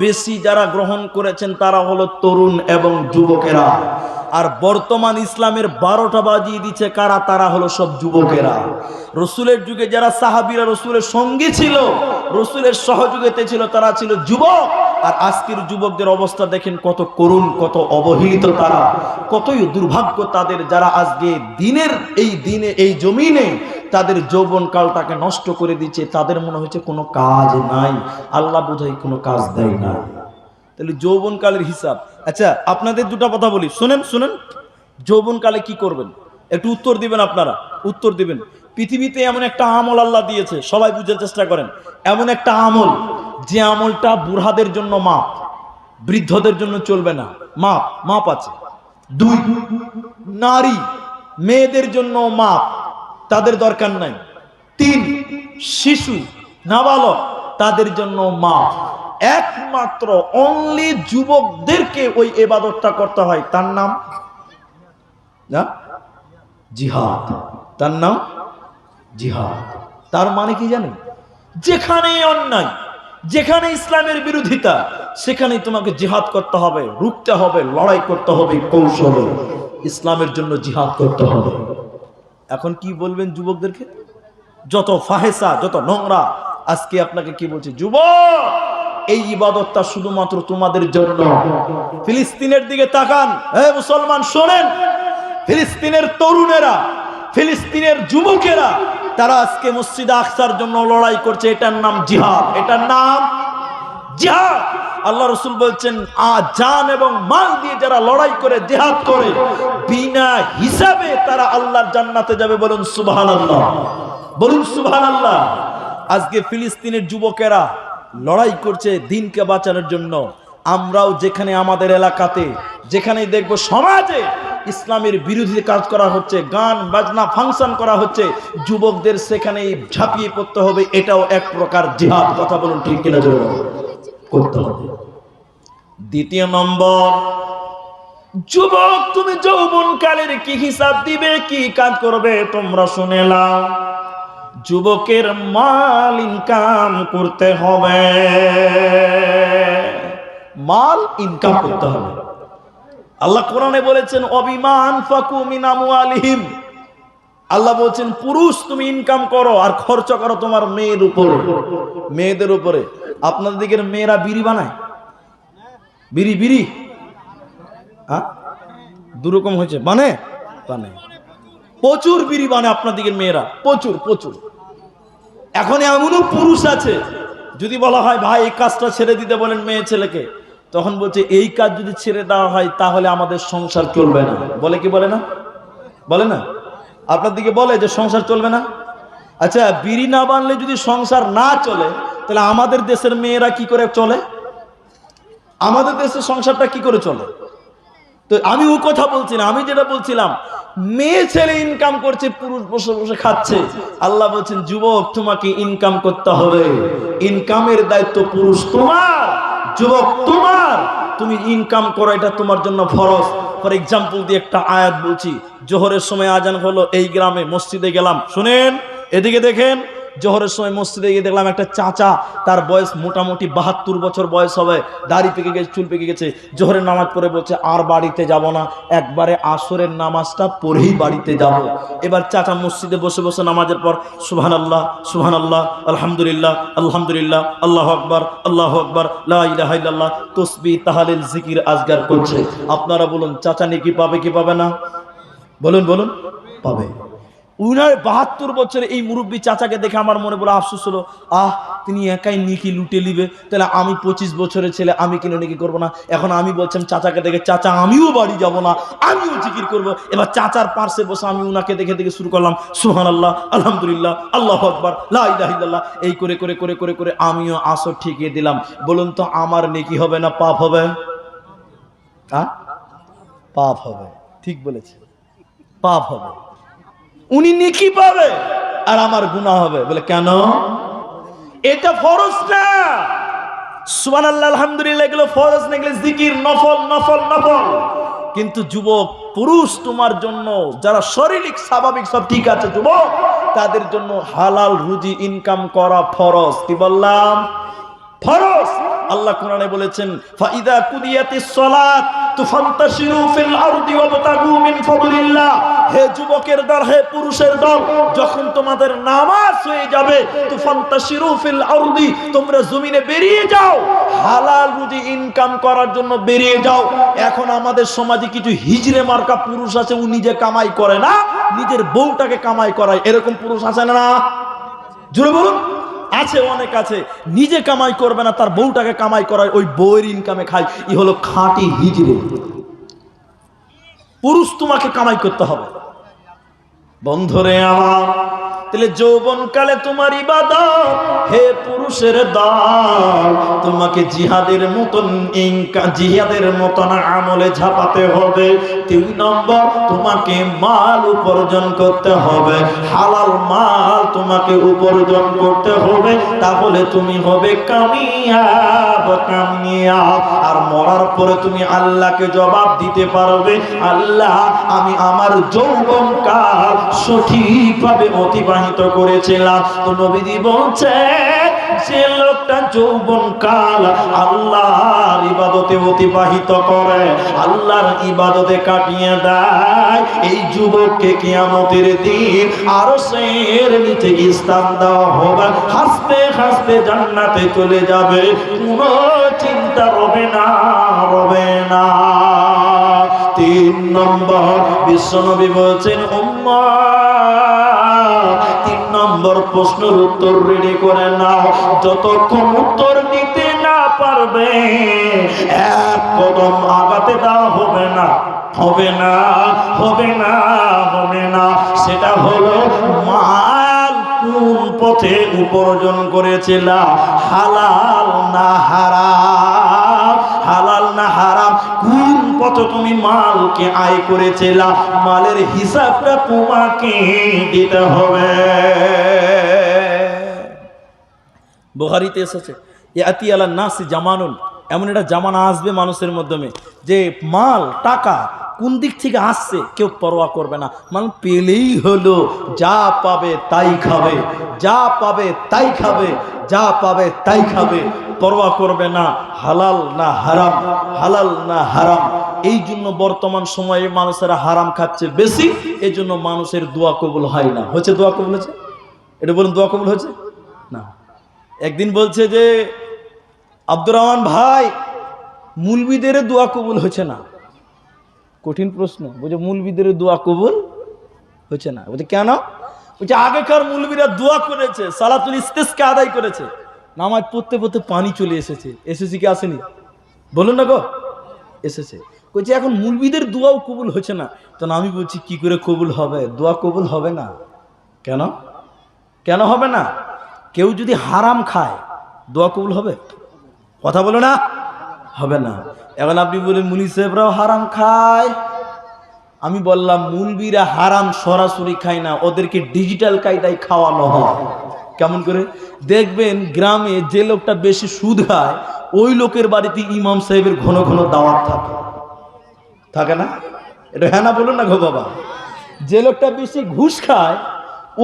বেশি যারা গ্রহণ করেছেন তারা হলো তরুণ এবং যুবকেরা। আর বর্তমান ইসলামের 12টা বাজিয়ে দিচ্ছে কারা? তারা হলো সব যুবকেরা। রসুলের যুগে যারা সাহাবীরা রসুলের সঙ্গী ছিল, রসুলের সহযোগিতা ছিল, তারা ছিল যুবক। আর আজকের যুবকদের অবস্থা দেখেন, কত করুণ, কত অবহেলিত তারা, কতই দুর্ভাগ্য তাদের, যারা আজকে দিনের এই জমিনে তাদের যৌবন কালটাকে নষ্ট করে দিচ্ছে। তাদের মনে হচ্ছে কোনো কাজ নাই, আল্লাহ বোধহয় কোনো কাজ দেয় না। তাহলে যৌবনকালের হিসাব। আচ্ছা, আপনাদের দুটো কথা বলি, শুনেন শুনেন। যৌবনকালে কি করবেন একটু উত্তর দিবেন, আপনারা উত্তর দিবেন। পৃথিবীতে এমন একটা আমল আল্লাহ দিয়েছে, সবাই বুঝার চেষ্টা করেন। এমন একটা আমল, যে আমলটা বুড়াদের জন্য মাপ, বৃদ্ধদের জন্য চলবে না, মাপ মাপ আছে। 2, নারী মেয়েদের জন্য মাপ, তাদের দরকার নাই। 3, শিশু নাবালক, তাদের জন্য মাপ। একমাত্র অনলি যুবকদেরকে ওই ইবাদতটা করতে হয়, তার নাম না জিহাদ, তার নাম জিহাদ। তার মানে কি জানেন? যেখানে অন্যায়, যেখানে ইসলামের বিরোধিতা, সেখানেই তোমাকে জিহাদ করতে হবে, রুখতে হবে, লড়াই করতে হবে, কৌশলে ইসলামের জন্য জিহাদ করতে হবে। এখন কি বলবেন যুবকদেরকে? যত ফাহেসা, যত নোংরা। আজকে আপনাকে কি বলছে, যুবক এই ইবাদতটা শুধুমাত্র তোমাদের জন্য। ফিলিস্তিনের দিকে তাকান, হে মুসলমান শোনেন। ফিলিস্তিনের তরুণেরা, ফিলিস্তিনের যুবকেরা, তারা আজকে মসজিদে আকসার জন্য লড়াই করছে। এটার নাম জিহাদ, এটার নাম জিহাদ। আল্লাহ রাসূল বলছেন, জান এবং মাল দিয়ে যারা লড়াই করে, জিহাদ করে, বিনা হিসাবে তারা আল্লাহর জান্নাতে যাবে। বলুন সুবহানাল্লাহ, বলুন সুবহানাল্লাহ। আজকে ফিলিস্তিনের যুবকেরা লড়াই করছে দিনকে বাঁচানোর জন্য। আমরাও যেখানে আমাদের এলাকাতে, যেখানেই দেখব সমাজে ইসলামের বিরোধী কাজ করা হচ্ছে, গান বাজনা ফাংশন করা হচ্ছে, যুবকদের সেখানে ঝাঁপিয়ে পড়তে হবে। এটাও এক প্রকার জিহাদ। কথা বলুন ঠিক কিনা? জোরে করতে হবে। 2 নম্বর, যুবক তুমি যৌবনকালের কি হিসাব দিবে, কি কাজ করবে তোমরা শুনে নাও। যুবকের মাল ইনকাম করতে হবে, মাল ইনকাম করতে হবে। আল্লাহ কোরআনে বলেছেন, অবিমা আনফাকু মিন আমওয়ালিহিম। আল্লাহ বলছেন, পুরুষ তুমি ইনকাম করো আর খরচ করো তোমার মেয়ের উপরে, মেয়েদের উপরে। আপনাদের দিকের মেয়েরা বিড়ি বানায়? বিড়ি বিড়ি হ্যাঁ, দুরকম হয়েছে, বানায় বানায়, প্রচুর বিড়ি বানায় আপনার দিকের মেয়েরা, প্রচুর প্রচুর। এখন এমনও পুরুষ আছে, যদি বলা হয় ভাই এই কাজটা ছেড়ে দিতে বলেন মেয়ে ছেলেকে, তখন বলছে এই কাজ যদি ছেড়ে দেওয়া হয় তাহলে আমাদের সংসার চলবে না। বলে কি বলে না? বলে না? আপনার দিকে বলে যে সংসার চলবে না। আচ্ছা, বিড়ি না বানলে যদি সংসার না চলে, তাহলে আমাদের দেশের মেয়েরা কি করে চলে? আমাদের দেশের সংসারটা কি করে চলে? তো আমি ও কথা বলছি না, আমি যেটা বলছিলাম, মেয়ে ছেলে ইনকাম করছে, পুরুষ বসে বসে খাচ্ছে। আল্লাহ বলছেন, যুবক তোমাকে ইনকাম করতে হবে, ইনকামের দায়িত্ব পুরুষ তোমার, যুবক তোমার, তুমি ইনকাম করো, এটা তোমার জন্য ফরজ। ফর এক্সাম্পল দিয়ে একটা আয়াত বলছি। জোহরের সময় আজান হলো, এই গ্রামে মসজিদে গেলাম, শুনেন এদিকে দেখেন। জোহরের সময় মসজিদে গিয়ে দেখলাম একটা চাচা, তার বয়স মোটামুটি 72 বছর বয়স হবে, দাড়ি পেকে গেছে, চুল পেকে গেছে। জোহরের নামাজ পড়ে বলছে আর বাড়িতে যাব না, একবারে আসরের নামাজটা পড়েই বাড়িতে যাব। এবার চাচা মসজিদে বসে বসে নামাজের পর সুবহানাল্লাহ সুবহানাল্লাহ আলহামদুলিল্লাহ আলহামদুলিল্লাহ আল্লাহু আকবার আল্লাহু আকবার লা ইলাহা ইল্লাল্লাহ তাসবিহ তাহলিল জিকির আজগার করছে। আপনারা বলুন চাচা নেকি পাবে কি পাবে না? বলুন বলুন, পাবে। 72 বছরে এই মুরব্বী চাচাকে দেখে আমার মনে বলে আফসোস হলো, তিনি একাই নেকি লুটে নিবে, তাহলে আমি 25 বছরের ছেলে, আমি কেন নেকি করবো না? এখন আমি বলছিলাম চাচাকে দেখে, চাচা আমিও বাড়ি যাব না, আমিও জিকির করব। এবার চাচার পাশে বসে আমি উনাকে দেখে দেখে শুরু করলাম সুবহানাল্লাহ আলহামদুলিল্লাহ আল্লাহু আকবার লা ইলাহা ইল্লাল্লাহ, এই করে করে করে করে করে আমিও আসর ঠিকিয়ে দিলাম। বলুন তো আমার নেকি হবে না পাপ হবে? পাপ হবে। ঠিক বলেছে, পাপ হবে। উনি নেকি পাবে আর আমার গুনাহ হবে। বলে কেন? এটা ফরজ না। সুবহানাল্লাহ আলহামদুলিল্লাহ এগুলো ফরজ না, এগুলো জিকির, নফল নফল নফল। কিন্তু যুবক পুরুষ তোমার জন্য, যারা শারীরিক স্বাভাবিক সব ঠিক আছে যুবক, তাদের জন্য হালাল রুজি ইনকাম করা ফরজ। কি বললাম? ফরজ। আল্লাহ কোরআনে বলেছেন ফাইদা কুদিয়াতিস সালাত তুফান্তাশিরু ফিল আরদি ওয়াবতাগু মিন ফাদলিল্লাহ। হে যুবকের দল, হে পুরুষের দল, যখন তোমাদের নামাজ হয়ে যাবে তুফান্তাশিরু ফিল আরদি, তোমরা জমিনে বেরিয়ে যাও, হালাল রুজি ইনকাম করার জন্য বেরিয়ে যাও। এখন আমাদের সমাজে কিছু হিজড়ে মার্কা পুরুষ আছে, ও নিজে কামাই করে না, নিজের বউটাকে কামাই করায়। এরকম পুরুষ আছে না? জোরে বলুন। আছে, অনেক আছে। নিজে কামাই করবে না, তার বউটাকে কামাই করায়, ওই বউয়ের ইনকামে খায়। ই হলো খাঁটি হিজড়ে পুরুষ। তোমাকে কামাই করতে হবে। বন্ধুরে আমার, তাহলে যৌবন কালে তোমার ইবাদত, হে পুরুষের দল, তোমাকে জিহাদের মতন আমলে ঝাঁপাতে হবে। 3 নম্বর, তোমাকে মাল উপার্জন করতে হবে, হালাল মাল তোমাকে উপার্জন করতে হবে, তাহলে তুমি হবে কামিয়াব। আর মরার পরে তুমি আল্লাহকে জবাব দিতে পারবে, আল্লাহ আমি আমার যৌবন কাল সঠিকভাবে অতিবাহিত করেছিলাম। তো নবীজি বলছে, যে লোকটা যৌবন কাল আল্লাহর ইবাদতে অতিবাহিত করে, আল্লাহর ইবাদতে কাটিয়ে দেয়, এই যুবককে কিয়ামতের দিন আরশের নিচে স্থান দেওয়া হবে। হাসতে হাসতে জান্নাতে চলে যাবে, কোনো চিন্তা রবে না, রবে না। 3 নম্বর, বিশ্বনবী বলছেন, উম্মাহ 3 নম্বর প্রশ্নের উত্তর রেডি করে নাও। যতক্ষণ উত্তর দিতে না পারবে, এক কদম আগাতে দেওয়া হবে না, হবে না, হবে না, হবে না। সেটা হলো মাল কোন পথে উপার্জন করেছিল, হালাল না হারাম, হালাল না হারাম, কোন পথে তুমি মালকে আয় করেছিল, মালের হিসাবটা তোমাকে দিতে হবে। বুখারীতে এসেছে, ইয়াতি আলান নাসি জামানুন, এমন একটা জামানা আসবে মানুষের মাধ্যমে যে মাল টাকা কোন দিক থেকে আসছে কেউ পরোয়া করবে না। মাল পেলেই হলো, যা পাবে তাই খাবে, যা পাবে তাই খাবে, যা পাবে তাই খাবে, পরোয়া করবে না হালাল না হারাম, হালাল না হারাম। এই জন্য বর্তমান সময়ে মানুষেরা হারাম খাচ্ছে বেশি, এই জন্য মানুষের দোয়া কবুল হয় না। হচ্ছে দোয়া কবুল হচ্ছে? এটা বলুন, দোয়া কবুল হচ্ছে না? একদিন বলছে যে আব্দুর রহমান ভাই, মুলবিদের দোয়া কবুল হচ্ছে না। কঠিন প্রশ্ন। বলছে মুলবিদের দোয়া কবুল হচ্ছে না। বলছে কেন? বলছে আগেকার মুলবিরা দোয়া করেছে, সালাতুল ইস্তিসকা আদায় করেছে, নামাজ পড়তে পড়তে পানি চলে এসেছে। এসেছে কি আসেনি? বলুন না গো, এসেছে। বলছে এখন মুলবিদের দোয়াও কবুল হচ্ছে না। তখন আমি বলছি কি করে কবুল হবে? দোয়া কবুল হবে না। কেন? কেন হবে না? কেউ যদি হারাম খায় দোয়া কবুল হবে? কথা বলো না, হবে না। এখন আপনি বলেন মুলি সাহেবরাও হারাম খায়। আমি বললাম মুলবিরা হারাম সরাসরি খায় না, ওদেরকে ডিজিটাল কায়দায় খাওয়ানো হয়। কেমন করে? দেখবেন গ্রামে যে লোকটা বেশি সুদ খায়, ওই লোকের বাড়িতে ইমাম সাহেবের ঘন ঘন দাওয়াত থাকে, থাকে না? এটা হ্যাঁ না বলুন না গো বাবা। যে লোকটা বেশি ঘুষ খায়,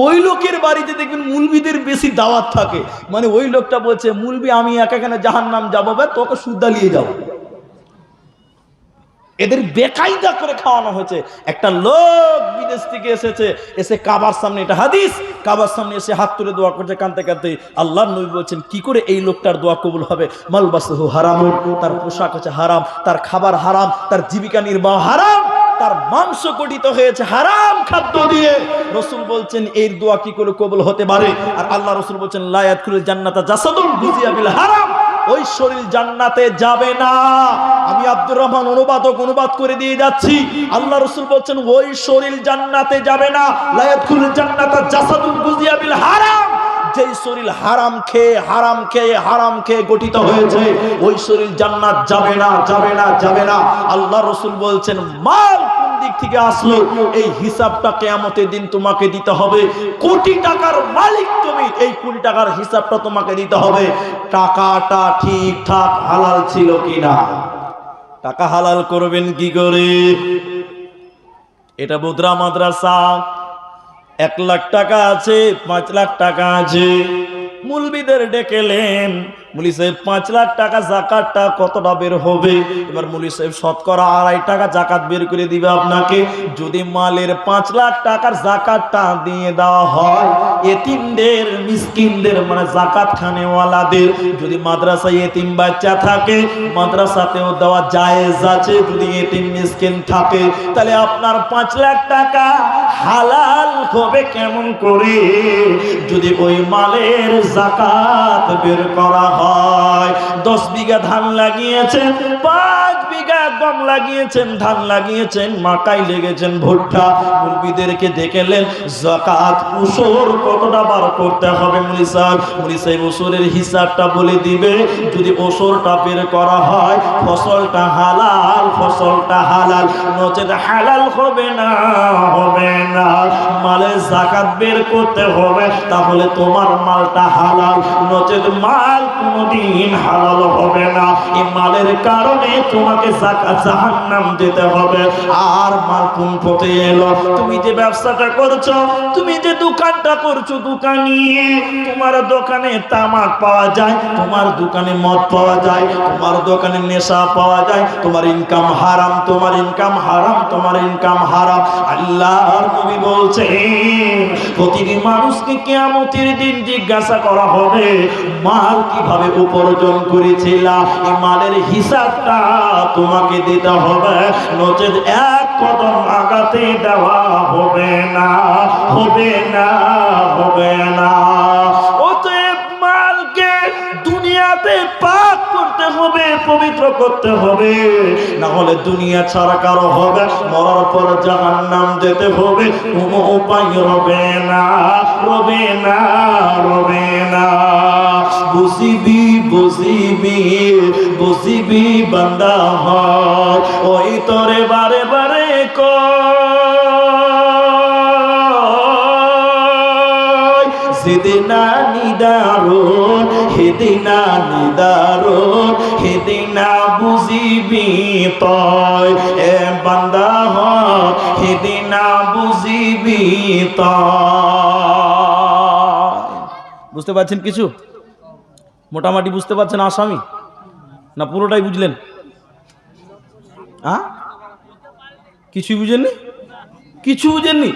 ওই লোকের বাড়িতে দেখবেন মুলবিদের বেশি দাওয়াত থাকে। মানে ওই লোকটা বলছে মুলবি আমি একাখানে জাহান্নাম যাবো, তোকে সুদা নিয়ে যাবো। এদের বেকায়দা করে খাওয়ানো হয়েছে। একটা লোক বিদেশ থেকে এসেছে, এসে কাবার সামনে, এটা হাদিস, কাবার সামনে এসে হাত তুলে দোয়া করছে কাঁদতে কাঁদতে। আল্লাহর নবী বলছেন কি করে এই লোকটার দোয়া কবুল হবে? মালবাসহু হারাম, তার পোশাক হচ্ছে হারাম, তার খাবার হারাম, তার জীবিকা নির্বাহ হারাম, তার মাংস গঠিত হয়েছে হারাম খাদ্য দিয়ে। রাসূল বলছেন এর দোয়া কি করে কবুল হতে পারে? আর আল্লাহ রাসূল বলছেন লা ইয়াদখুলুল জান্নাতা জাসাদুন গুযিয়া বিল হারাম, ওই শরীর জান্নাতে যাবে না। আমি আব্দুর রহমান অনুবাদ করে দিয়ে যাচ্ছি। আল্লাহ রাসূল বলছেন ওই শরীর জান্নাতে যাবে না। লা ইয়াদখুলুল জান্নাতা জাসাদুন গুযিয়া বিল হারাম, যেই শরীর হারাম খেয়ে হারাম খেয়ে হারাম খেয়ে গঠিত হয়েছে, ওই শরীর জান্নাত যাবে না, যাবে না, যাবে না। আল্লাহ রাসূল বলছেন মাল কোন দিক থেকে আসলো, এই হিসাবটা কিয়ামতের দিন তোমাকে দিতে হবে। কোটি টাকার মালিক তুমি, এই কোটি টাকার হিসাবটা তোমাকে দিতে হবে। টাকাটা ঠিকঠাক হালাল ছিল কিনা? টাকা হালাল করবেন কি করে? এটা বোদরা মাদ্রাসা, 1 লাখ টাকা আছে, 5 লাখ টাকা আছে। মুলবিদের ডেকেলেন, মুলি সাহেব 5 লাখ টাকা যাকাতটা কতটা বের হবে? এবার মুলি সাহেব শতকরা 2.5 টাকা যাকাত বের করে দিবে আপনাকে। যদি মালের 5 লাখ টাকার যাকাতটা দিয়ে দেওয়া হয় এতিমদের, মিসকিনদের, মানে যাকাত খানেওয়ালাদের, যদি মাদ্রাসায় এতিম বাচ্চা থাকে মাদ্রাসাতেও দেওয়া জায়েজ আছে। যদি এতিম মিসকিন থাকে তাহলে আপনার 5 লাখ টাকা হালাল হবে কেমন করে? যদি ওই মালের যাকাত বের করা হয়। 10 বিঘা ধান লাগিয়েছেন, 5 বিঘা গম লাগিয়েছেন, ধান লাগিয়েছেন, মাকাই লেগেছেন, ভুট্টা, মুরগিদেরকে দেখলেন যাকাত উসুর কতটা বার করতে হবে? মুলি সাহেব উসুরের হিসাবটা বলে দিবে। যদি উসুরটা বের করা হয় ফসলটা হালাল, ফসলটা হালাল, নচেত হালাল হবে না, হবে না। মালের যাকাত বের করতে হবে, তাহলে তোমার মালটা হালাল, নচেত মাল কোনোদিন হালাল হবে না। এই মালের কারণে তোমাকে যাকাত জাহান্নাম যেতে হবে। আর মাল কোন পথে এলো? তুমি যে ব্যবসাটা করছো, তুমি যে দোকানটা করছো, দোকানি, তোমার দোকানে তামাক পাওয়া যায়, তোমার দোকানে মদ পাওয়া যায়, তোমার দোকানে নেশা পাওয়া যায়, তোমার ইনকাম হারাম, তোমার ইনকাম হারাম, তোমার ইনকাম হারাম। আল্লাহর নবী বলছেন প্রতিটি মানুষকে কিয়ামতের দিন জিজ্ঞাসা করা হবে মাল কিভাবে উপার্জন করেছিলা, এই মালের হিসাবটা তোমাকে দিতে হবে, নচেত এক কদম আগাতে দেওয়া হবে না, হবে না, হবে না। অতএব মালকে দুনিয়াতে পাক করতে হবে, পবিত্র করতে হবে, না হলে দুনিয়া ছাড়া কারো হবে, মরার পর জাহান্নাম যেতে হবে, কোনো উপায় রবে না, রবে না, রবে না। বুঝিবি বুঝিবি বুঝিবি বান্দা হয়, ওই তোরে বারে বারে কয় সেদিনা নিদারুন, হেদিনা নিদারুন, হেদিনা বুঝিবি তয়, এ বান্দা হয় হেদিনা বুঝিবি তয়। বুঝতে পারছেন কিছু? মোটামুটি বুঝতে পারছেন আসামি না পুরোটাই বুঝলেন? কিছুই বুঝেননি? কিছু বুঝেননি?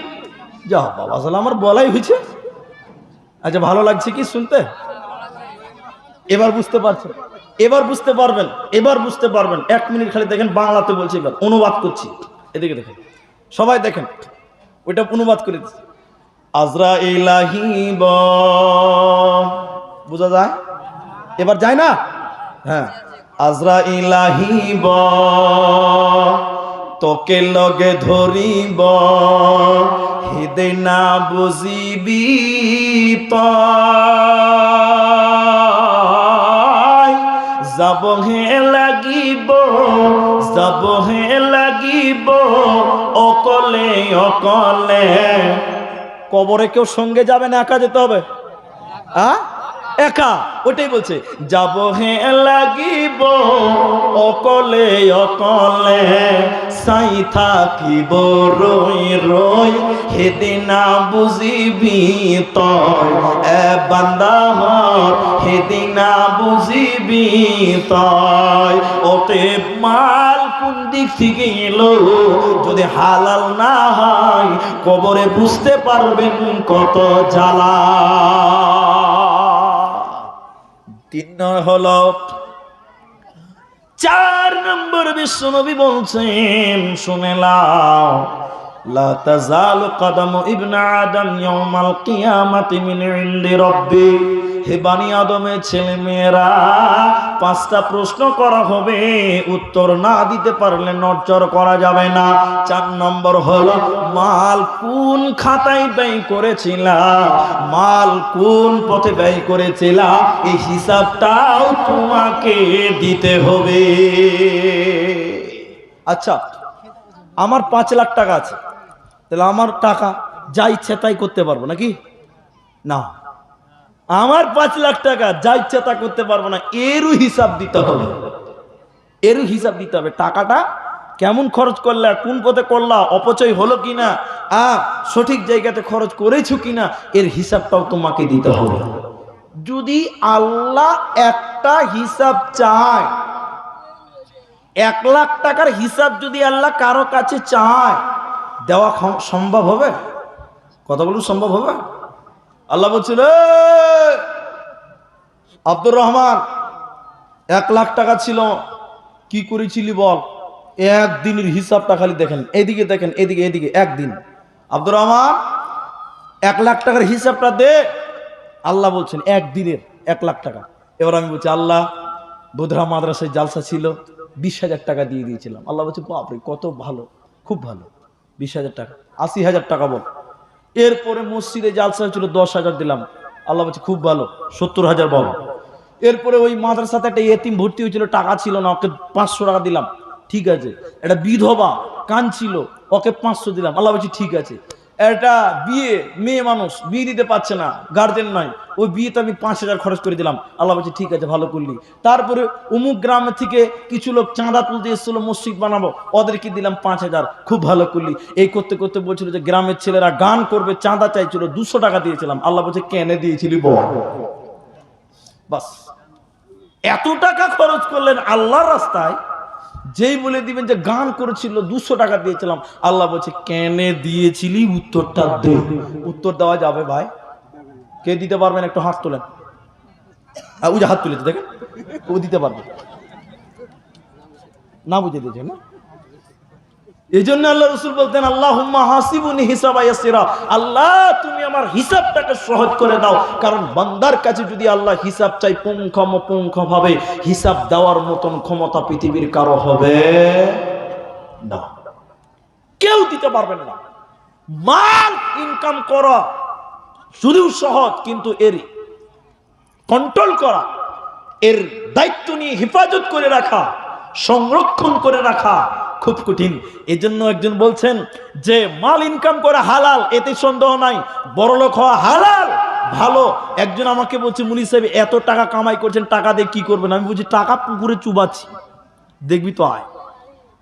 যা বাবা সালা, আমার বলাই হয়েছে। আচ্ছা, ভালো লাগছে কি শুনতে? এবার বুঝতে পারছেন, এবার বুঝতে পারবেন, এবার বুঝতে পারবেন। 1 মিনিট খালি দেখেন, বাংলাতে বলছি, এবার অনুবাদ করছি। এদিকে দেখেন, সবাই দেখেন, ওইটা অনুবাদ করে দিচ্ছি। আজরাইল আহিব, বোঝা যায়? এবার যায় না? হ্যাঁ, আজরাইল আহিব, তোকে লগে ধরিব, হেদিনা বুঝিবি তয়, যাব হে লাগিব, যাব হে লাগিব, অকলে অকলে। কবরে কেউ সঙ্গে যাবে না, একা যেতে হবে? একা, ওটাই বলছে, যাব হে লাগিব অকলে অকলে, সাই থাকিব রই রই, হেদিনা বুঝিবি তয়, এ বান্দা হেদিনা বুঝিবি তয়। ওতে মাল কোন দিক থেকে এলো, যদি হালাল না হয় কবরে বুঝতে পারবেন কত জ্বালা। 3 হলো। 4 নম্বর বিশ্বনবী বলছেন, শুনে নাও, লা তাজালু কদমু ইবনে আদম ইয়াউমাল কিয়ামাতি মিন ইনদি রাব্বি। হে বানি আদমের ছেলে মেয়েরা, 5টা প্রশ্ন করা হবে, উত্তর না দিতে পারলে নড়চড় করা যাবে না। 4 নম্বর হলো, মাল কোন খাতায় ব্যয় করেছিলা, মাল কোন পথে ব্যয় করেছিলা, এই হিসাবটাও তোমাকে দিতে হবে। আচ্ছা, আমার 5 লাখ টাকা আছে, তাহলে আমার টাকা যা ইচ্ছে তাই করতে পারবো নাকি? না, আমার 5 লাখ টাকা যা ইচ্ছা তা করতে পারবো না, এরও হিসাব দিতে হবে, এরও হিসাব দিতে হবে। টাকাটা কেমন খরচ করলা, কোন পথে করলা, অপচয় হলো কিনা, সঠিক জায়গাতে খরচ করেছো কিনা, এর হিসাবটাও তোমাকে দিতে হবে। যদি আল্লাহ একটা একটা হিসাব চায়। 1 লাখ টাকার হিসাব যদি আল্লাহ কারো কাছে চায়, দেওয়া সম্ভব হবে? কথা বলুন, সম্ভব হবে? আল্লাহ বলছিল, আব্দুর রহমান 1 লাখ টাকা ছিল, কি করেছিলি বল? একদিনের হিসাবটা খালি দেখেন, এদিকে দেখেন, এদিকে এদিকে, একদিন। আব্দুর রহমান 1 লাখ টাকার হিসাবটা দে। আল্লাহ বলছেন একদিনের 1 লাখ টাকা। এবার আমি বলছি, আল্লাহ বোধরা মাদ্রাসায় জালসা ছিল, 20,000 টাকা দিয়ে দিয়েছিলাম। আল্লাহ বলছে, বাপরে কত ভালো, খুব ভালো, 20,000 টাকা। 80,000 টাকা বল। এরপরে মসজিদে জালসা ছিল, 10,000 দিলাম। আল্লাহ বলছে, খুব ভালো, 70,000 বল। এরপরে ওই মাদ্রাসাতে একটা এতিম ভর্তি হয়েছিল, টাকা ছিল না, ওকে 500 টাকা দিলাম। ঠিক আছে। একটা বিধবা কাঁদছিল, ওকে 500 দিলাম। আল্লাহ বলছে, ঠিক আছে। একটা বিয়ে, মেয়ে মানুষ বিয়ে দিতে পারছে না, গার্জেন নয়, ওই বিয়েতে আমি 5,000 খরচ করে দিলাম। আল্লাহ বলছে, ঠিক আছে, ভালো করলি। তারপরে অমুক গ্রামে থেকে কিছু লোক চাঁদা তুলতে এসেছিল, মসজিদ বানাবো, ওদেরকে দিলাম 5,000, খুব ভালো করলি। এই করতে করতে বলছিল যে গ্রামের ছেলেরা গান করবে, চাঁদা চাইছিল, 200 টাকা দিয়েছিলাম। আল্লাহ বলছে, কেন দিয়েছিলি বল? বাস, এত টাকা খরচ করলেন আল্লাহর রাস্তায়, যেই বলে দিবেন যে গান করেছিল, 200 টাকা দিয়েছিলাম। আল্লাহ বলছে, কেন দিয়েছিলি উত্তরটা দে। উত্তর দেওয়া যাবে ভাই? কে দিতে পারবেন? একটু হাত তোলেন। ওই যে হাত তুলেছে দেখেন, ও দিতে পারবে না, বুঝে দিয়েছে না? এই জন্য আল্লাহ রসুল বলতেন, আল্লাহুম্মা হাসিবুনি হিসাবা ইয়াসিরা, আল্লাহ তুমি আমার হিসাবটাকে সহজ করে দাও। কারণ বান্দার কাছে যদি আল্লাহ হিসাব চাই, পুঙ্খানুপুঙ্খ ভাবে হিসাব দেওয়ার মতন ক্ষমতা পৃথিবীর কারো হবে না, কেউ দিতে পারবেন না। মাল ইনকাম করা শুধু সহজ, কিন্তু এর কন্ট্রোল করা, এর দায়িত্ব নিয়ে হেফাজত করে রাখা, সংরক্ষণ করে রাখা খুব কঠিন। এজন্য একজন বলছেন যে মাল ইনকাম করা হালাল, এতে সন্দেহ নাই, বড়লোক হওয়া হালাল, ভালো। একজন আমাকে বলছে, মুনি সাহেব এত টাকা কামাই করছেন, টাকা দিয়ে কি করবেন? আমি বলছি, টাকা পুকুরে চুবাচ্ছি, দেখবি তো আয়।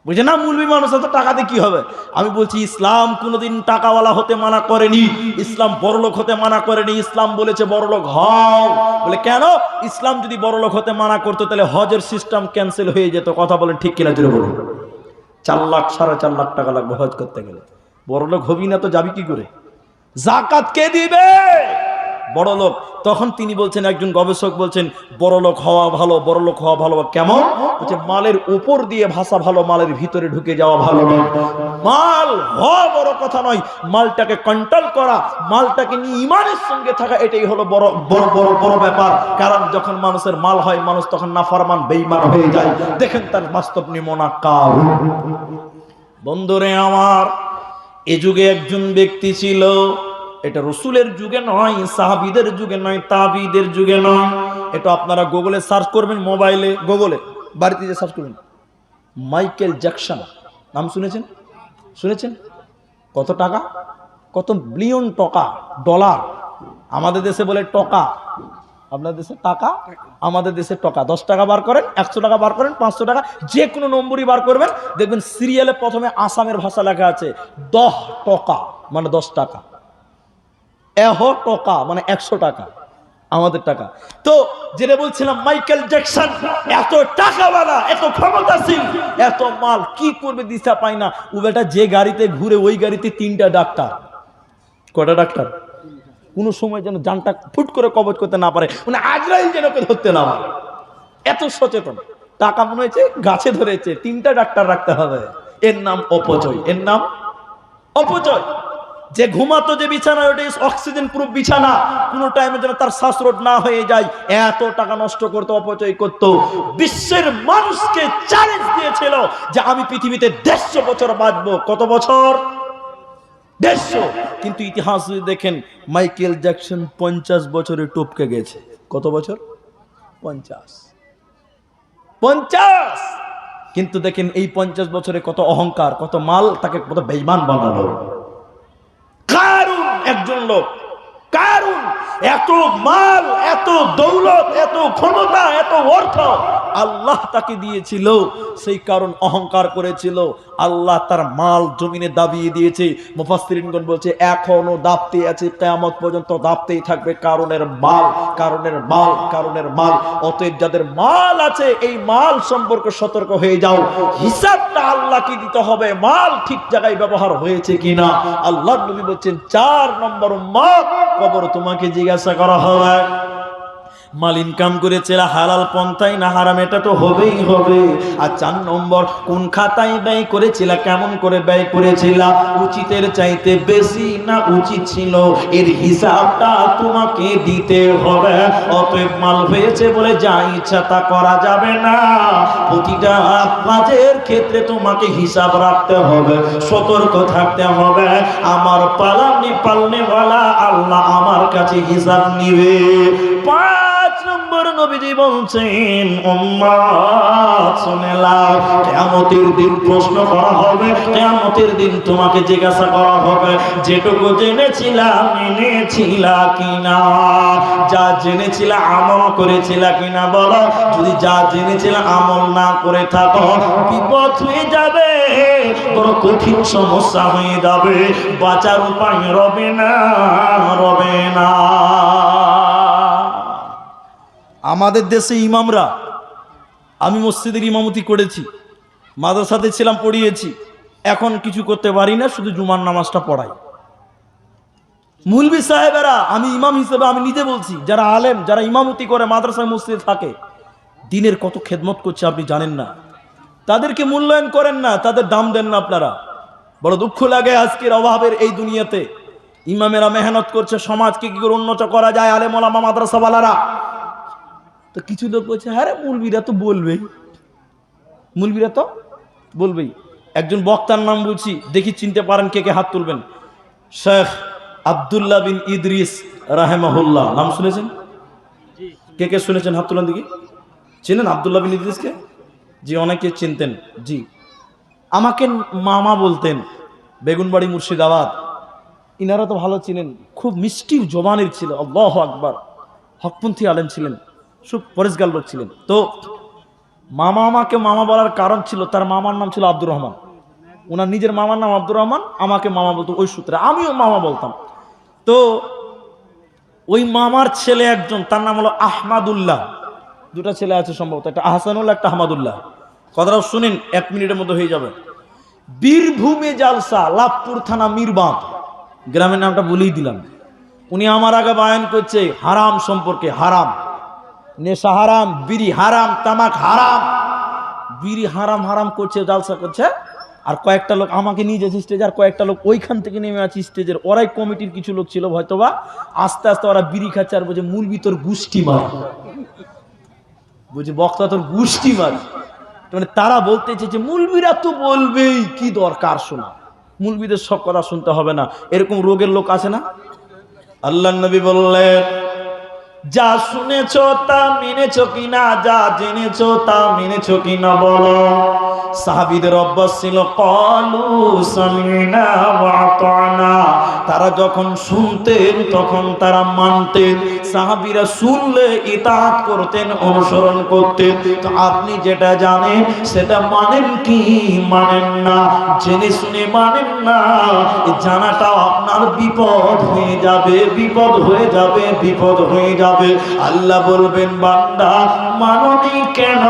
বুঝে না, মুলবি মানুষ এত টাকা দিয়ে কি হবে? আমি বলছি, ইসলাম কোনোদিন টাকাওয়ালা হতে মানা করেনি, ইসলাম বড়লোক হতে মানা করেনি। ইসলাম বলেছে বড়লোক হও। বলে কেন? ইসলাম যদি বড়লোক হতে মানা করতো, তাহলে হজের সিস্টেম ক্যান্সেল হয়ে যেত। কথা বলেন ঠিক কিনা জুড়ে বলুন। 4 লাখ 4.5 লাখ টাকা লাগবে হজ করতে গেলে। বড়লোক হবি না তো যাবি কি করে? যাকাত কে দিবে? বড়লোক। তখন তিনি বলছেন, একজন গবেষক বলছেন, বড়লোক হওয়া ভালো, বড়লোক হওয়া ভালো। কেমন? বলছে, মালের উপর দিয়ে ভাষা ভালো, মালের ভিতরে ঢুকে যাওয়া ভালো নয়। মাল হওয়া বড় কথা নয়, মালটাকে কন্ট্রোল করা, মালটাকে নিয়ে ঈমানের সঙ্গে থাকা, এটাই হলো বড় বড় বড় বড় ব্যাপার। কারণ যখন মানুষের মাল হয়, মানুষ তখন নাফরমান, বেঈমান হয়ে যায়। দেখেন তার বাস্তব নমুনা কারুন। বন্ধুরে আমার, এ যুগে একজন ব্যক্তি ছিল, এটা রসুলের যুগে নয়, সাহাবীদের যুগে নয়, তাবিদের যুগে নয়। এটা আপনারা গুগলে সার্চ করবেন, মোবাইলে, গুগলে, বাড়িতে যে সার্চ করবেন, মাইকেল জ্যাকসন নাম শুনেছেন? শুনেছেন? কত টাকা? কত বিলিয়ন টাকা, ডলার। আমাদের দেশে বলে টকা, আপনাদের দেশে টাকা, আমাদের দেশে টাকা। 10 টাকা বার করেন, 100 টাকা বার করেন, 500 টাকা, যে কোনো নম্বরই বার করবেন, দেখবেন সিরিয়ালে প্রথমে আসামের ভাষা লেখা আছে 10 টাকা, মানে 10 টাকা। এহ টাকা মানে 100 টাকা, আমাদের টাকা। তো যেটা বলছিলাম, মাইকেল জ্যাকসন এত টাকাওয়ালা, এত ক্ষমতাশীল, এত মাল, কি করবে দিশা পায় না। ও বেটা যে গাড়িতে ঘুরে, ওই গাড়িতে 3টা ডাক্তার। কটা ডাক্তার? কোনো সময় যেন জানটা ফুট করে কবজ করতে না পারে, মানে আজরাইল যেন ধরতে না পারে, এত সচেতন। টাকা মনে হয়েছে গাছে ধরেছে, 3টা ডাক্তার রাখতে হবে। এর নাম অপচয়, এর নাম অপচয়। যে ঘুমাতো যে বিছানা, ওটা অক্সিজেন প্রুফ বিছানা, কোনো টাইমে যেন তার শ্বাসরোধ না হয়ে যায়, এত টাকা নষ্ট করতে, অপচয় করত। বিশ্বের মানুষকে চ্যালেঞ্জ দিয়েছিল যে আমি পৃথিবীতে 150 বছর বাঁচবো। কত বছর? 150। কিন্তু ইতিহাস দেখেন, মাইকেল জ্যাকসন 50 বছরে টপকে গেছে। কত বছর? 50। কিন্তু দেখেন এই 50 বছরে কত অহংকার, কত মাল, তাকে কত বেঈমান বানালো। কারুন একজন লোক, কারুন এত মাল, এত দৌলত, এত ক্ষমতা, এত অর্থ, আল্লাহ তাকে দিয়েছিল, সেই কারণ অহংকার করেছিল, আল্লাহ তার মাল জমিনে দাবিয়ে দিয়েছে। মুফাসসিরিনগণ বলছে এখনো দাবতে আছে, কিয়ামত পর্যন্ত দাবতেই থাকবে কারণের মাল, কারণের মাল, কারণের মাল। অতএব যাদের মাল আছে এই মাল সম্পর্কে সতর্ক হয়ে যাও, হিসাবটা আল্লাহকে দিতে হবে, মাল ঠিক জায়গায় ব্যবহার হয়েছে কিনা। আল্লাহর নবী বলছেন 4 নম্বর উম্মত, কবর তোমাকে জিজ্ঞাসা করা হবে মাল ইনকাম করেছিল হালাল পন্থায় না হারাম, এটা তো হবেই হবে। আর 4 নম্বর, কোন খাতায় ব্যয় করেছিল, কেমন করে ব্যয় করেছিল, উচিতের চাইতে বেশি না উচিত ছিল, এর হিসাবটা তোমাকে দিতে হবে। অতএব মাল হয়েছে বলে যা ইচ্ছা তা করা যাবে না, প্রতিটা কাজের ক্ষেত্রে তোমাকে হিসাব রাখতে হবে, সতর্ক থাকতে হবে। আমার পালনেওয়ালা আল্লাহ আমার কাছে হিসাব নিবে। 5 নম্বর নবীজি বলছেন উম্মত শুনে নাও, কিয়ামতের দিন প্রশ্ন করা হবে, কিয়ামতের দিন তোমাকে জিজ্ঞাসা করা হবে যেটুকু জেনেছিলা মেনেছিলা কিনা, যা জেনেছিলা আমল করেছিলা কিনা বলো। যদি যা জেনেছিলা আমল না করে থাকো, বিপদ হয়ে যাবে, বড় কঠিন সমস্যা হয়ে যাবে, বাঁচার উপায় রবে না, রবে না। আমাদের দেশে ইমামরা, আমি মসজিদের ইমামতি করেছি, মাদ্রাসাতে ছিলাম, পড়িয়েছি, এখন কিছু করতে পারি না, শুধু জুমার নামাজটা পড়াই। মুলবি সাহেবেরা, আমি ইমাম হিসেবে আমি নিজে বলছি, যারা আলেম, যারা ইমামতি করে মাদ্রাসায় মসজিদে থাকে, দিনের কত খেদমত করছে আপনি জানেন না, তাদেরকে মূল্যায়ন করেন না, তাদের দাম দেন না আপনারা। বড় দুঃখ লাগে আজকের অভাবের এই দুনিয়াতে ইমামেরা মেহনত করছে, সমাজকে কি করে উন্নত করা যায়, আলেম ওলামা মাদ্রাসাওয়ালারা। তো কিছু লোক বলছে হ্যাঁ রে, মুলবিরা তো বলবেই, মুলবিরা তো বলবেই। একজন বক্তার নাম বলছি, দেখি চিনতে পারেন কে কে হাত তুলবেন। শেখ আব্দুল্লাহ বিন ইদ্রিস রাহেমাহুল্লাহ, নাম শুনেছেন? কে কে শুনেছেন হাত তুলেন দেখি। চিনেন আব্দুল্লাহ বিন ইদ্রিসকে? জি, অনেকে চিনতেন। জি, আমাকে মামা বলতেন, বেগুনবাড়ি মুর্শিদাবাদ। ইনারা তো ভালো চিনেন, খুব মিষ্টি জবানের ছিল, আল্লাহু আকবার, হকপন্থী আলেম ছিলেন, খুব পরেশগার লোক ছিলেন। তো মামা আমাকে মামা বলার কারণ ছিল, তার মামার নাম ছিল আব্দুর রহমান, ওনার নিজের মামার নাম আব্দুর রহমান, আমাকে মামা বলতো, ওই সূত্রে আমিও মামা বলতাম। তো ওই মামার ছেলে একজন, তার নাম হলো আহমাদুল্লাহ, 2টা ছেলে আছে সম্ভবত, একটা আহসানুল্লাহ, একটা আহমাদুল্লাহ। কথাটা শুনেন, 1 মিনিটের মধ্যে হয়ে যাবে। বীরভূমে জালসা, লাভপুর থানা মিরবাঁধ, গ্রামের নামটা বলেই দিলাম। উনি আমার আগে বয়ান করছে হারাম সম্পর্কে, হারাম, নেশা হারাম, বিড়ি হারাম, তামাক হারাম, বিড়ি হারাম হারাম করছে, জালসা করছে। আর কয়েকটা লোক আমাকে নিয়ে যাচ্ছে স্টেজে, আর কয়েকটা লোক ওইখান থেকে নেমে আছে স্টেজের, ওরাই কমিটির কিছু লোক ছিল হয়তোবা। আস্তে আস্তে ওরা বিড়ি খাচ্ছে আর বলছে মুলবি তোর গুষ্টি মার, বলছে বক্তা তোর গুষ্টি মার। মানে তারা বলতে চেয়েছে মুলবিরা তো বলবেই, কি দরকার শোনা, মুলবিদের সব কথা শুনতে হবে না। এরকম রোগের লোক আছে না? আল্লাহর নবী বললেন যা শুনেছো তা মেনেছো কিনা, যা জেনেছো তা মেনেছো কিনা বলো। সাহাবীদের অভ্যাস ছিল ক্বালু সামিনা ওয়া আতানা, তারা যখন শুনতেন তখন তারা মানতেন। সাহাবীরা শুনলে ইতাআত করতেন, অনুসরণ করতেন। তো আপনি যেটা জানেন সেটা মানেন কি মানেন না, জেনে শুনে মানেন না, এই জানাটা আপনার বিপদ হয়ে যাবে, বিপদ হয়ে যাবে, বিপদ হয়ে যাবে। আল্লাহ বলবেন বান্দা মাননি কেন,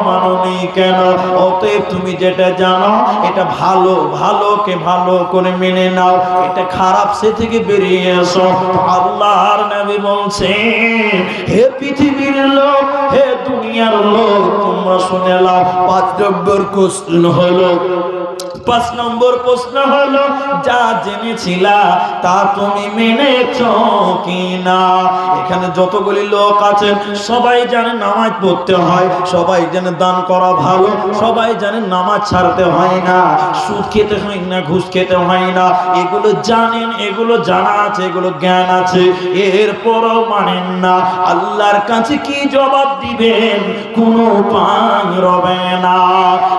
মাননি কেন? অতএব তুমি যেটা জানো এটা ভালো, ভালোকে ভালো করে মেনে নাও, এটা খারাপ সে থেকে বেরিয়ে এসো। আল্লাহর নবী বলছেন হে পৃথিবীর লোক, হে দুনিয়ার লোক, তোমরা শুনে নাও। 5 নম্বর প্রশ্ন হলো, 5 নম্বর প্রশ্ন হলো যা জেনেছিলা তা তুমি মেনেছো কিনা। এখানে যতগুলি লোক আছেন সবাই জানে নামাজ পড়তে হয়, সবাই জানে দান করা ভালো, সবাই জানে নামাজ ছাড়তে হয় না, সুদ খেতে হয় না, ঘুষ খেতে হয় না, এগুলো জানেন, এগুলো জানা আছে, এগুলো জ্ঞান আছে, এরপরও মানেন না। আল্লাহর কাছে কি জবাব দিবেন? কোনো উপায় রবে না।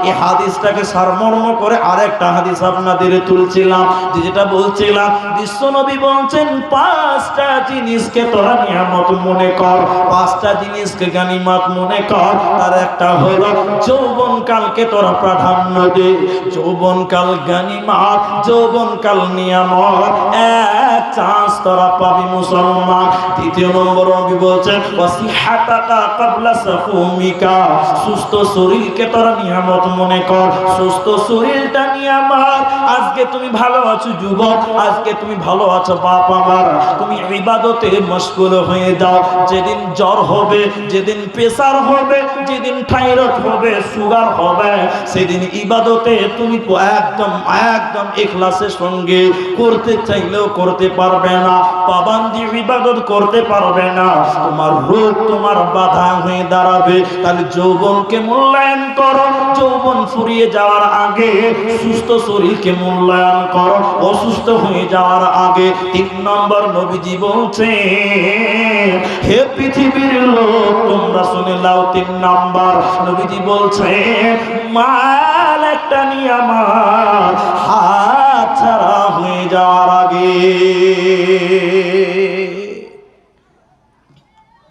এই হাদিসটাকে সারমর্ম করে আরেকটা হাদিস আপনাদের তুলছিলাম, যেটা বলছিলাম বিশ্বনবী বলছেন পাঁচটা জিনিসকে তোরা নিয়ামত মনে কর, পাঁচটা জিনিসকে গানিমত মনে কর। তার একটা হলো যৌবনকালকে তোরা প্রাধান্য দে, যৌবনকাল গানিমত, যৌবনকাল নিয়ামত, এক চান্স তোরা পাবি মুসলমান। দ্বিতীয় নম্বর নবী বলছেন ওয়াসিহাতাকা ক্বাবলা সাকুমিকা, সুস্থ শরীরকে তোরা নিয়ামত মনে কর, সুস্থ শরীরটা নিয়ামত। আজকে তুমি ভালো আছো যুবক, আজকে তুমি ভালো আছো বাপ আমার, তুমি ইবাদতে মশগুল হয়ে যাও। যেদিন জ্বর হবে, যেদিন প্রেসার হবে, যেদিন থাইরয়েড হবে, সুগার হবে, সেদিন ইবাদতে তুমি একদম একদম ইখলাসের সঙ্গে করতে চাইলেও করতে পারবে না, পাবান্দি ইবাদত করতে পারবে না, তোমার রোগ তোমার বাধা হয়ে দাঁড়াবে। তাহলে যৌবনকে মূল্যায়ন করো, যৌবন ফুরিয়ে যাওয়ার আগে সুস্থ শরীরকে মূল্যায়ন করো, অসুস্থ হয়ে যাওয়ার আগে। তিন নম্বর নবীজি বলছে হে পৃথিবীর লোক তোমরা শুনে নাও, তিন নম্বর নবীজি বলছে মাল একটা নিয়ামত হাত ছাড়া হয়ে যাওয়ার আগে।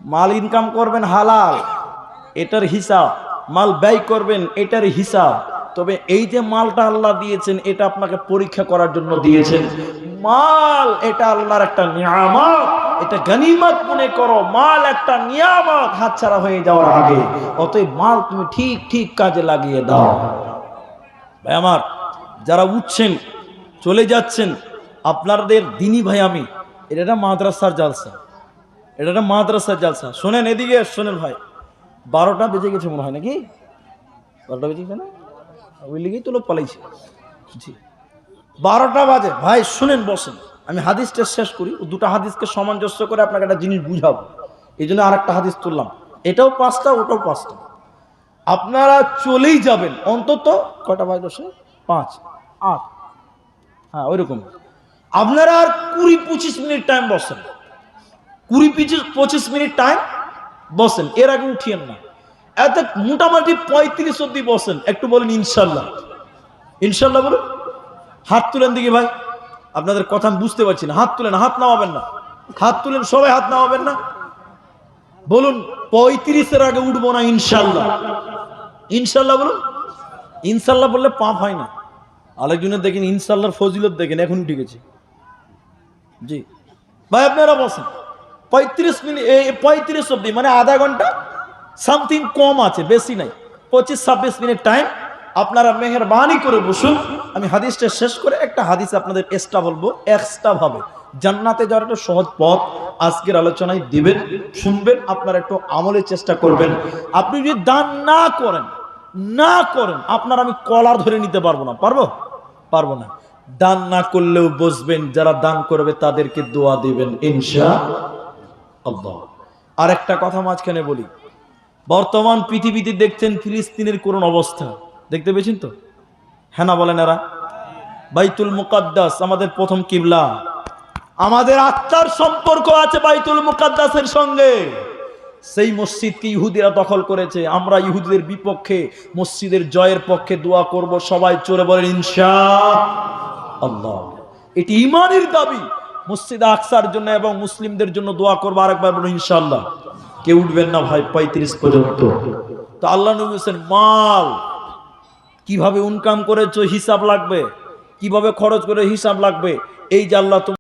মাল ইনকাম করবেন হালাল, এটার হিসাব, মাল ব্যয় করবেন এটার হিসাব। তবে এই যে মালটা আল্লাহ দিয়েছেন এটা আপনাকে পরীক্ষা করার জন্য দিয়েছেন। মাল এটা আল্লাহর একটা নিয়ামত, এটা গনিমত মনে করো, মাল একটা নিয়ামত হাতছাড়া হয়ে যাওয়ার আগে। অতএব মাল তুমি ঠিক ঠিক কাজে লাগিয়ে দাও। ভাই আমার যারা উঠছেন চলে যাচ্ছেন, আপনাদের দিনী ভাই আমি, এটা একটা মাদ্রাসার জালসা, এটা একটা মাদ্রাসার জালসা। শোনেন এদিকে শোনেন ভাই, 12টা বেজে গেছে মনে হয় নাকি, 12টা বেজে গেছে না, ওই লিগেই তো লোক পালাইছে। জি 12টা বাজে ভাই, শুনেন বসেন, আমি হাদিসটা শেষ করি, দুটো হাদিসকে সামঞ্জস্য করে আপনাকে একটা জিনিস বুঝাবো, এই জন্য আরেকটা হাদিস তুললাম। এটাও 5টা ওটাও 5টা, আপনারা চলেই যাবেন অন্তত কয়টা বাজে, 5 8, হ্যাঁ ওইরকম। আপনারা আর 20-25 মিনিট টাইম বসেন, 20-25 মিনিট টাইম বসেন, এর আগে উঠিয়েন না। এত মোটামুটি 35 অব্দি বসেন। একটু বলেন ইনশাল্লাহ, ইনশাল্লাহ বলুন। হাত তুলেন দিকে ভাই, আপনাদের কথা আমি বুঝতে পারছি না। হাত তুলেন, হাত নামাবেন না, হাত তুলেন, সবাই হাত নামাবেন না। বলুন 35-এর আগে উঠবো না ইনশাল্লাহ, ইনশাল্লাহ বলুন। ইনশাল্লাহ বললে পাপ হয় না। আরেকজনের দেখেন ইনশাল্লাহর ফজিলত দেখেন, এখন উঠে গেছে। জি ভাই আপনারা বসেন 35 মিনিট, 35 অব্দি মানে আধা ঘন্টা সামথিং কম আছে, বেশি নাই, 25-26 মিনিট টাইম। আপনারা মেহেরবানি করে বসুন। আমি হাদিসটা শেষ করে একটা হাদিস আপনাদের এক্সট্রা বলবো, এক্সট্রা ভাবে জান্নাতে যাওয়ার একটা সহজ পথ আজকের আলোচনায় দিবেন, শুনবেন, আপনারা একটু আমলের চেষ্টা করবেন। আপনি যদি দান না করেন আপনার আমি কলার ধরে নিতে পারবো না, পারবো না। দান না করলেও বসবেন, যারা দান করবে তাদেরকে দোয়া দিবেন ইনশাআল্লাহ। আর একটা কথা মাঝখানে বলি, বর্তমান পৃথিবীতে দেখছেন ফিলিস্তিনের করুণ অবস্থা, দেখতে পেয়েছেন তো? হ্যাঁ না বলেন? এরা বাইতুল মুকাদ্দাস আমাদের প্রথম কিবলা, আমাদের আত্মার সম্পর্ক আছে বাইতুল মুকাদ্দাসের সঙ্গে। সেই মসজিদকে ইহুদিরা দখল করেছে, আমরা ইহুদিদের বিপক্ষে, মসজিদের জয়ের পক্ষে দোয়া করব। সবাই চলে বলেন ইনশাআল্লাহ। এটি ঈমানের দাবি, মসজিদ আকসার জন্য এবং মুসলিমদের জন্য দোয়া করবো। আরেকবার বলুন ইনশাআল্লাহ। কেউ উঠবেন না ভাই 35 পর্যন্ত। তো আল্লাহ নবী বলেছেন মাল কিভাবে ইনকাম করেছো হিসাব লাগবে, কিভাবে খরচ করে হিসাব লাগবে। এই যে আল্লাহ